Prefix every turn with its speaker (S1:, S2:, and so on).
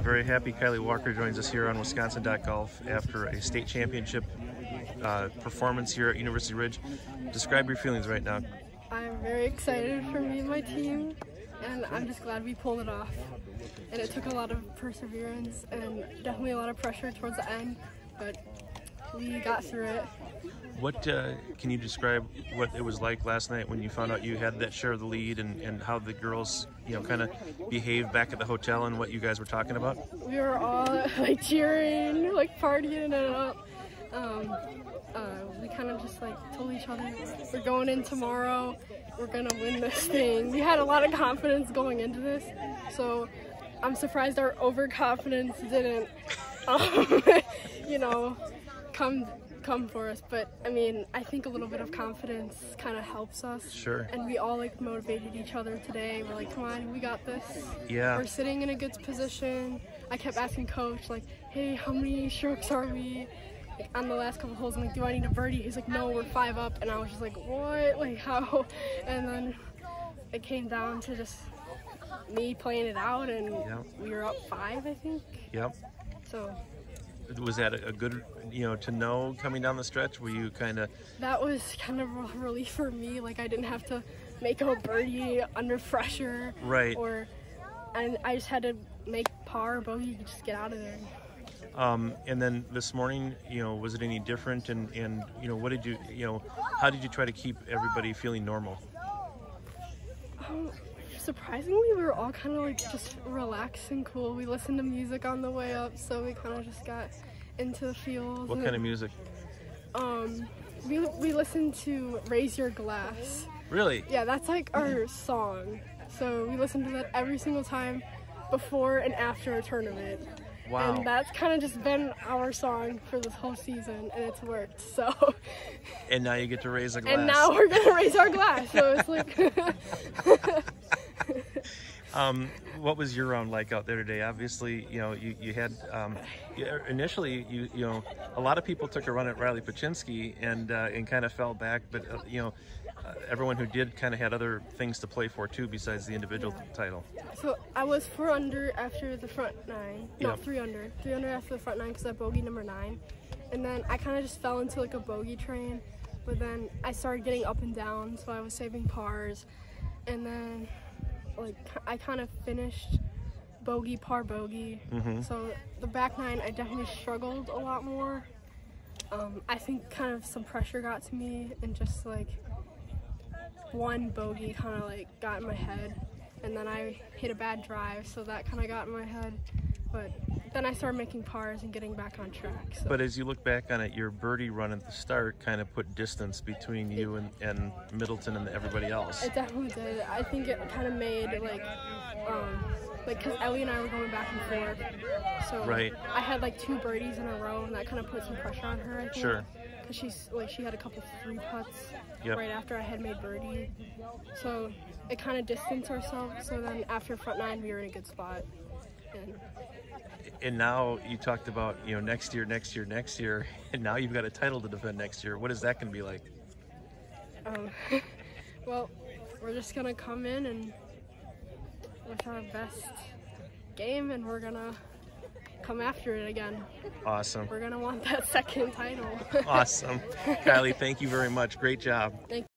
S1: Very happy Kylie Walker joins us here on Wisconsin.golf after a state championship performance here at University Ridge. Describe your feelings right now.
S2: I'm very excited for me and my team, and I'm just glad we pulled it off. And it took a lot of perseverance and definitely a lot of pressure towards the end, but we got through it.
S1: What can you describe what it was like last night when you found out you had that share of the lead, and how the girls, kind of behaved back at the hotel and what you guys were talking about?
S2: We were all like cheering, like partying it up. We kind of just like told each other, we're going in tomorrow, we're gonna win this thing. We had a lot of confidence going into this, so I'm surprised our overconfidence didn't, come for us. But I mean, I think a little bit of confidence kind of helps us.
S1: Sure.
S2: And we all like motivated each other today. We're like, come on, we got this.
S1: Yeah.
S2: We're sitting in a good position. I kept asking coach, like, hey, how many strokes are we? Like, on the last couple holes, I'm like, do I need a birdie? He's like, no, we're 5 up. And I was just like, what? Like, how? And then it came down to just me playing it out, and we were up 5, I think.
S1: Yep.
S2: So.
S1: Was that a good, to know coming down the stretch? Were you kind of...
S2: That was kind of a relief for me. Like, I didn't have to make a birdie under pressure.
S1: Right.
S2: And I just had to make par or bogey to just get out of there.
S1: And then this morning, was it any different? And what did you, how did you try to keep everybody feeling normal?
S2: Surprisingly, we were all kind of like just relaxed and cool. We listened to music on the way up, so we kind of just got into the feels.
S1: What kind of music?
S2: We listened to Raise Your Glass.
S1: Really?
S2: Yeah, that's like our song. So we listen to that every single time before and after a tournament.
S1: Wow.
S2: And that's kind of just been our song for this whole season, and it's worked, so.
S1: And now you get to raise a glass.
S2: And now we're going to raise our glass, so it's like.
S1: What was your round like out there today? Obviously, you had, initially, a lot of people took a run at Riley Paczynski and kind of fell back, but, everyone who did kind of had other things to play for too besides the individual title.
S2: So I was 4 under after the front 9. No,
S1: Yep.
S2: 3 under. 3 under after the front 9 because I bogeyed number 9. And then I kind of just fell into like a bogey train, but then I started getting up and down, so I was saving pars. And then like I kind of finished bogey, par, bogey. So the back 9, I definitely struggled a lot more. I think kind of some pressure got to me, and just like one bogey kind of like got in my head, and then I hit a bad drive, so that kind of got in my head. But then I started making pars and getting back on track. So.
S1: But as you look back on it, your birdie run at the start kind of put distance between you and Middleton and everybody else.
S2: It definitely did. I think it kind of made like because Ellie and I were going back and forth, so
S1: right.
S2: I had like 2 birdies in a row, and that kind of put some pressure on her, I think.
S1: Sure.
S2: Because she had a couple 3 putts
S1: Yep.
S2: right after I had made birdie, so it kind of distanced ourselves. So then after front 9, we were in a good spot.
S1: And now you talked about next year, and now you've got a title to defend next year. What is that going to be like?
S2: Well, we're just gonna come in and with our best game, and we're gonna come after it again.
S1: Awesome.
S2: We're gonna want that second title.
S1: Awesome. Kylie, thank you very much. Great job.
S2: Thank you.